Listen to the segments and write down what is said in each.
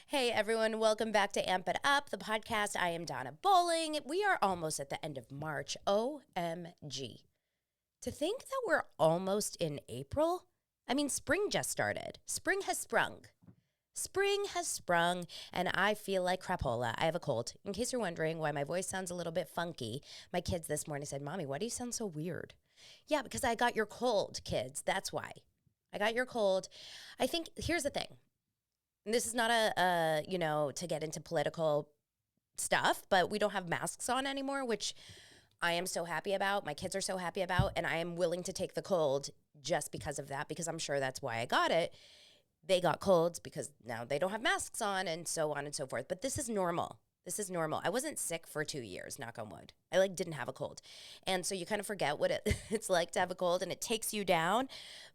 Hey everyone, welcome back to Amp It Up, the podcast. I am Donna Bowling. We are almost at the end of March. OMG. To think that we're almost in April? I mean, spring just started. Spring has sprung. Spring has sprung, and I feel like crapola. I have a cold. In case you're wondering why my voice sounds a little bit funky, my kids this morning said, Mommy, why do you sound so weird? Yeah, because I got your cold, kids. That's why. I got your cold. I think, here's the thing. And this is not to get into political stuff, but we don't have masks on anymore, which I am so happy about. My kids are so happy about, and I am willing to take the cold just because of that, because I'm sure that's why I got it. They got colds because now they don't have masks on and so on and so forth. But this is normal. This is normal. I wasn't sick for 2 years, knock on wood. I didn't have a cold. And so you kind of forget what it's like to have a cold and it takes you down.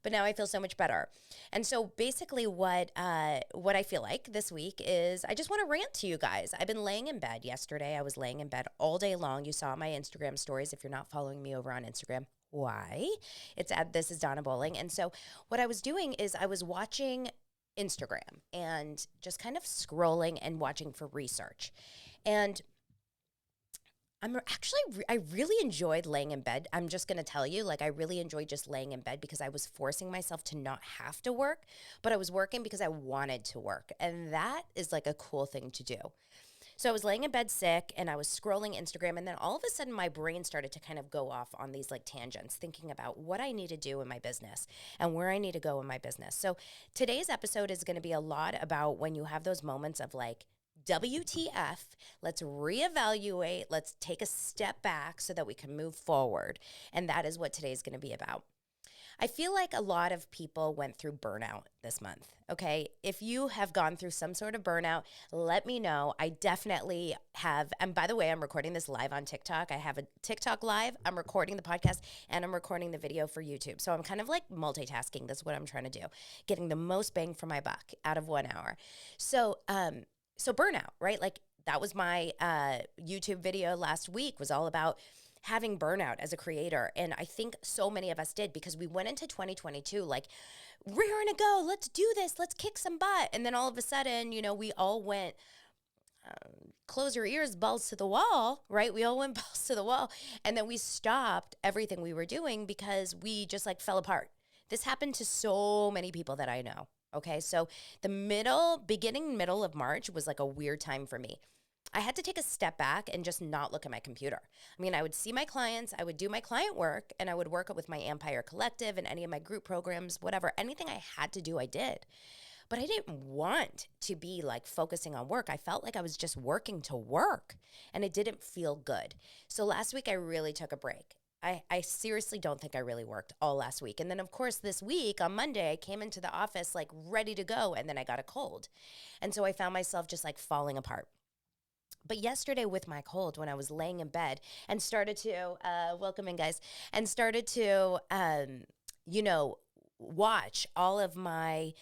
But now I feel so much better. And so basically what I feel like this week is I just want to rant to you guys. I've been laying in bed yesterday. I was laying in bed all day long. You saw my Instagram stories. If you're not following me over on Instagram, why? It's at This Is Donna Bowling. And so what I was doing is I was watching Instagram and just kind of scrolling and watching for research. And I really enjoyed laying in bed. I'm just going to tell you, I really enjoyed just laying in bed because I was forcing myself to not have to work, but I was working because I wanted to work. And that is a cool thing to do. So I was laying in bed sick and I was scrolling Instagram, and then all of a sudden my brain started to kind of go off on these tangents, thinking about what I need to do in my business and where I need to go in my business. So today's episode is going to be a lot about when you have those moments of WTF, let's reevaluate, let's take a step back so that we can move forward. And that is what today's going to be about. I feel like a lot of people went through burnout this month, okay? If you have gone through some sort of burnout, let me know. I definitely have. And by the way, I'm recording this live on TikTok. I have a TikTok live. I'm recording the podcast and I'm recording the video for YouTube. So I'm kind of multitasking. That's what I'm trying to do. Getting the most bang for my buck out of 1 hour. So burnout, right? That was my YouTube video last week, was all about having burnout as a creator. And I think so many of us did, because we went into 2022 we're gonna go, let's do this, let's kick some butt. And then all of a sudden, we all went, close your ears, balls to the wall, right? We all went balls to the wall. And then we stopped everything we were doing because we just fell apart. This happened to so many people that I know. Okay, so the beginning middle of March was a weird time for me. I had to take a step back and just not look at my computer. I mean, I would see my clients, I would do my client work, and I would work with my Empire Collective and any of my group programs, whatever. Anything I had to do, I did. But I didn't want to be focusing on work. I felt like I was just working to work, and it didn't feel good. So last week, I really took a break. I seriously don't think I really worked all last week. And then, of course, this week on Monday, I came into the office ready to go, and then I got a cold. And so I found myself just falling apart. But yesterday with my cold, when I was laying in bed and started to, welcome in guys, and started to, watch all of my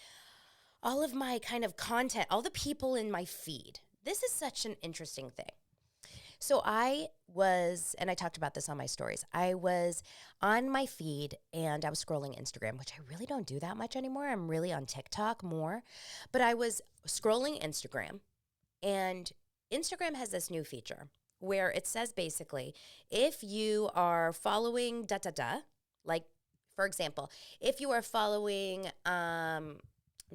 kind of content, all the people in my feed. This is such an interesting thing. So I talked about this on my stories. I was on my feed and I was scrolling Instagram, which I really don't do that much anymore. I'm really on TikTok more. But I was scrolling Instagram, and Instagram has this new feature where it says basically, if you are following for example, if you are following, I'm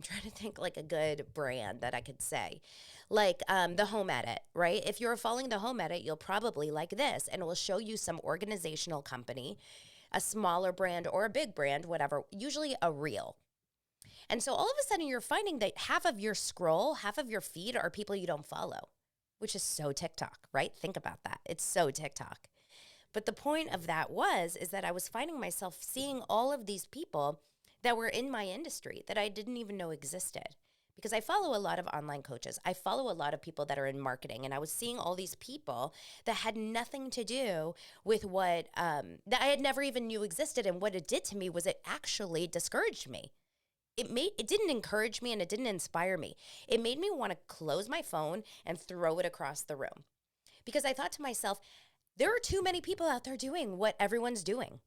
trying to think a good brand that I could say, the Home Edit, right? If you're following the Home Edit, you'll probably like this, and it will show you some organizational company, a smaller brand or a big brand, whatever, usually a reel. And so all of a sudden you're finding that half of your feed are people you don't follow, which is so TikTok, right? Think about that. It's so TikTok. But the point of that is that I was finding myself seeing all of these people that were in my industry that I didn't even know existed, because I follow a lot of online coaches. I follow a lot of people that are in marketing, and I was seeing all these people that had nothing to do with what that I had never even knew existed. And what it did to me was it actually discouraged me. It didn't encourage me and it didn't inspire me. It made me want to close my phone and throw it across the room, because I thought to myself, there are too many people out there doing what everyone's doing.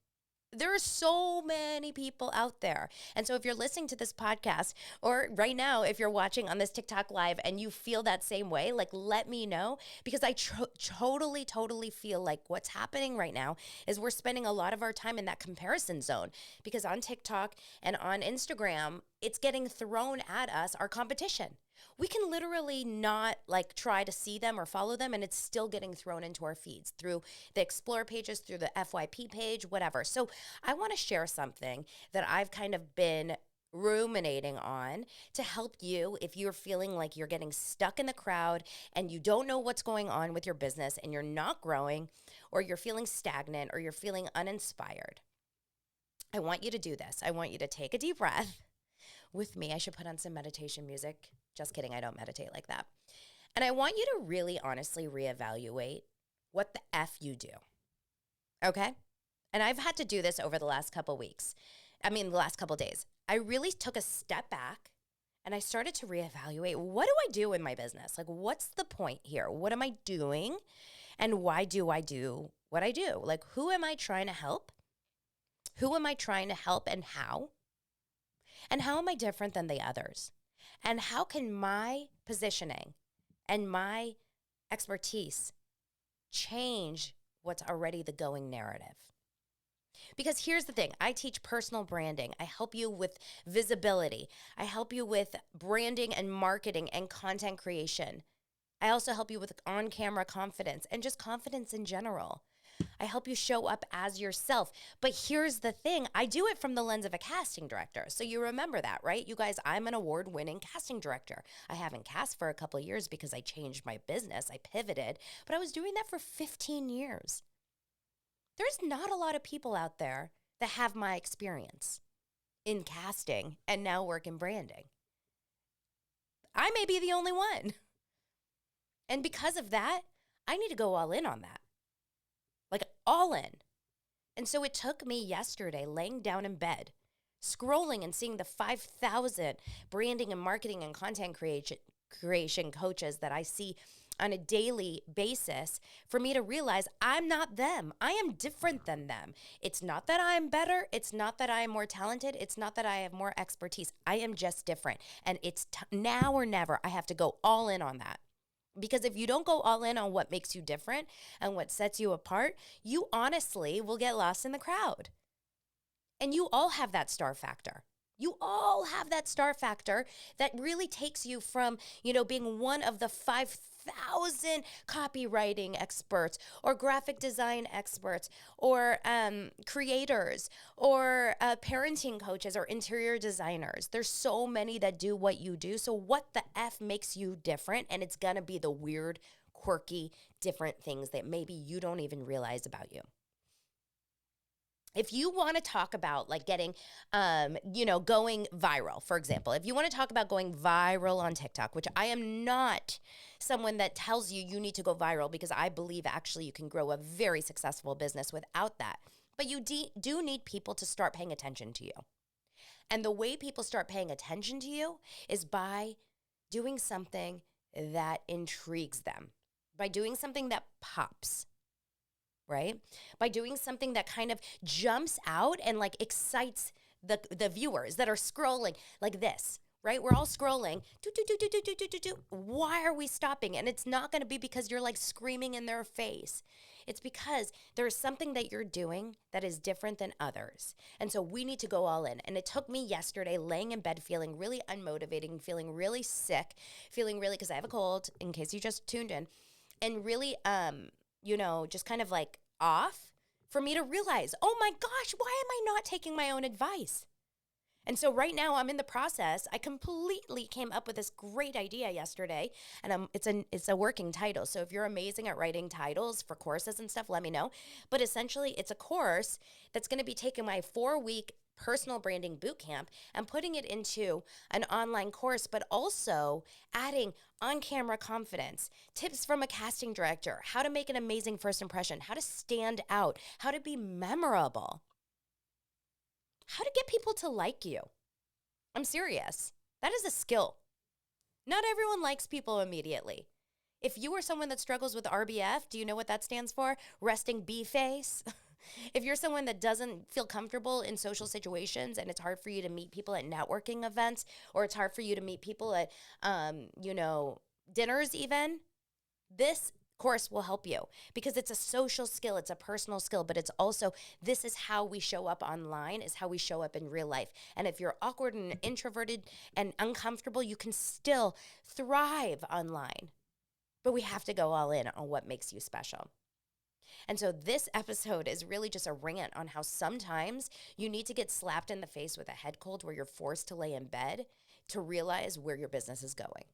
There are so many people out there. And so if you're listening to this podcast, or right now, if you're watching on this TikTok live and you feel that same way, like let me know, because I totally feel like what's happening right now is we're spending a lot of our time in that comparison zone, because on TikTok and on Instagram, it's getting thrown at us, our competition. We can literally not like try to see them or follow them, and it's still getting thrown into our feeds through the explore pages, through the FYP page, whatever. So I want to share something that I've kind of been ruminating on to help you if you're feeling like you're getting stuck in the crowd and you don't know what's going on with your business and you're not growing, or you're feeling stagnant, or you're feeling uninspired. I want you to do this. I want you to take a deep breath with me. I should put on some meditation music. Just kidding. I don't meditate like that. And I want you to really honestly reevaluate what the F you do. Okay? And I've had to do this over the last couple weeks. I mean, the last couple days. I really took a step back and I started to reevaluate, what do I do in my business? Like, what's the point here? What am I doing? And why do I do what I do? Like, who am I trying to help? Who am I trying to help, and how? And how am I different than the others? And how can my positioning and my expertise change what's already the going narrative? Because here's the thing, I teach personal branding. I help you with visibility. I help you with branding and marketing and content creation. I also help you with on-camera confidence and just confidence in general. I help you show up as yourself. But here's the thing, I do it from the lens of a casting director. So you remember that, right? You guys, I'm an award-winning casting director. I haven't cast for a couple of years because I changed my business. I pivoted, but I was doing that for 15 years. There's not a lot of people out there that have my experience in casting and now work in branding. I may be the only one. And because of that, I need to go all in on that. Like all in. And so it took me yesterday laying down in bed, scrolling and seeing the 5,000 branding and marketing and content creation coaches that I see on a daily basis, for me to realize I'm not them. I am different than them. It's not that I'm better. It's not that I am more talented. It's not that I have more expertise. I am just different. And it's now or never. I have to go all in on that. Because if you don't go all in on what makes you different and what sets you apart, you honestly will get lost in the crowd. And you all have that star factor. You all have that star factor that really takes you from, being one of the 5,000 copywriting experts or graphic design experts or creators or parenting coaches or interior designers. There's so many that do what you do. So what the F makes you different? And it's going to be the weird, quirky, different things that maybe you don't even realize about you. If you want to talk about like getting, going viral, for example, if you want to talk about going viral on TikTok, which I am not someone that tells you need to go viral, because I believe actually you can grow a very successful business without that. But you do need people to start paying attention to you. And the way people start paying attention to you is by doing something that intrigues them, by doing something that pops. Right? By doing something that kind of jumps out and like excites the viewers that are scrolling like this, right? We're all scrolling. Why are we stopping? And it's not going to be because you're like screaming in their face. It's because there's something that you're doing that is different than others. And so we need to go all in. And it took me yesterday laying in bed feeling really unmotivated, feeling really sick, feeling really, because I have a cold in case you just tuned in, and really, just kind of like off, for me to realize, oh my gosh, why am I not taking my own advice? And so right now I'm in the process. I completely came up with this great idea yesterday, and it's a working title. So if you're amazing at writing titles for courses and stuff, let me know. But essentially it's a course that's going to be taking my 4-week personal branding bootcamp and putting it into an online course, but also adding on-camera confidence, tips from a casting director, how to make an amazing first impression, how to stand out, how to be memorable, how to get people to like you. I'm serious. That is a skill. Not everyone likes people immediately. If you are someone that struggles with RBF, do you know what that stands for? Resting B face. If you're someone that doesn't feel comfortable in social situations and it's hard for you to meet people at networking events, or it's hard for you to meet people at, dinners even, this course will help you because it's a social skill, it's a personal skill, but it's also, this is how we show up online, is how we show up in real life. And if you're awkward and introverted and uncomfortable, you can still thrive online. But we have to go all in on what makes you special. And so this episode is really just a rant on how sometimes you need to get slapped in the face with a head cold where you're forced to lay in bed to realize where your business is going.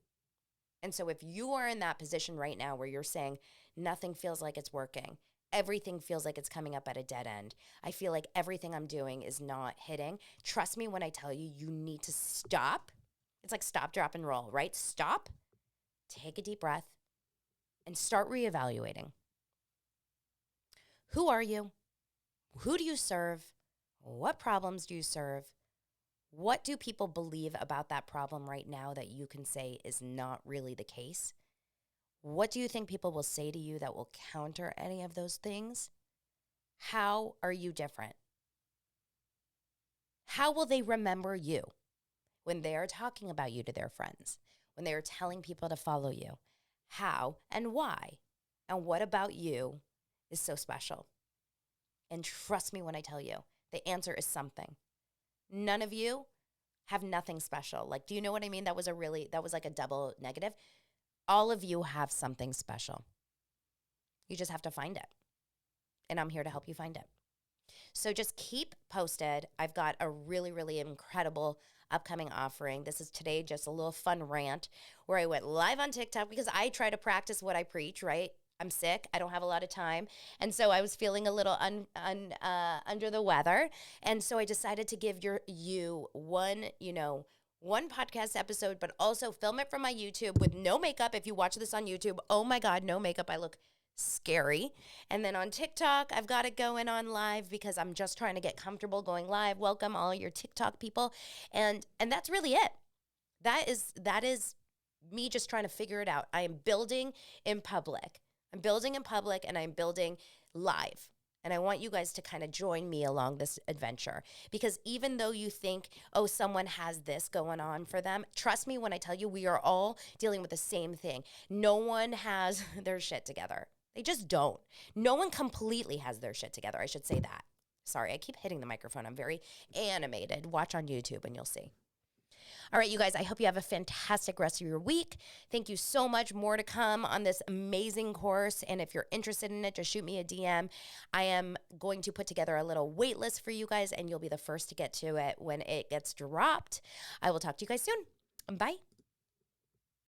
And so if you are in that position right now where you're saying nothing feels like it's working, everything feels like it's coming up at a dead end, I feel like everything I'm doing is not hitting, trust me when I tell you, you need to stop. It's like stop, drop, and roll, right? Stop, take a deep breath, and start reevaluating. Who are you? Who do you serve? What problems do you serve? What do people believe about that problem right now that you can say is not really the case? What do you think people will say to you that will counter any of those things? How are you different? How will they remember you when they are talking about you to their friends, when they are telling people to follow you? How and why? And what about you is so special? And trust me when I tell you, the answer is something. None of you have nothing special. Like, do you know what I mean? That was like a double negative. All of you have something special. You just have to find it. And I'm here to help you find it. So just keep posted. I've got a really, really incredible upcoming offering. This is today just a little fun rant where I went live on TikTok because I try to practice what I preach, right? I'm sick. I don't have a lot of time. And so I was feeling a little under the weather. And so I decided to give you one podcast episode, but also film it from my YouTube with no makeup. If you watch this on YouTube, oh my God, no makeup. I look scary. And then on TikTok, I've got it going on live because I'm just trying to get comfortable going live. Welcome all your TikTok people. And that's really it. That is me just trying to figure it out. I am building in public. I'm building in public and I'm building live. And I want you guys to kind of join me along this adventure because even though you think, oh, someone has this going on for them, trust me when I tell you, we are all dealing with the same thing. No one has their shit together. They just don't. No one completely has their shit together. I should say that. Sorry, I keep hitting the microphone. I'm very animated. Watch on YouTube and you'll see. All right, you guys, I hope you have a fantastic rest of your week. Thank you so much. More to come on this amazing course. And if you're interested in it, just shoot me a DM. I am going to put together a little wait list for you guys, and you'll be the first to get to it when it gets dropped. I will talk to you guys soon. Bye.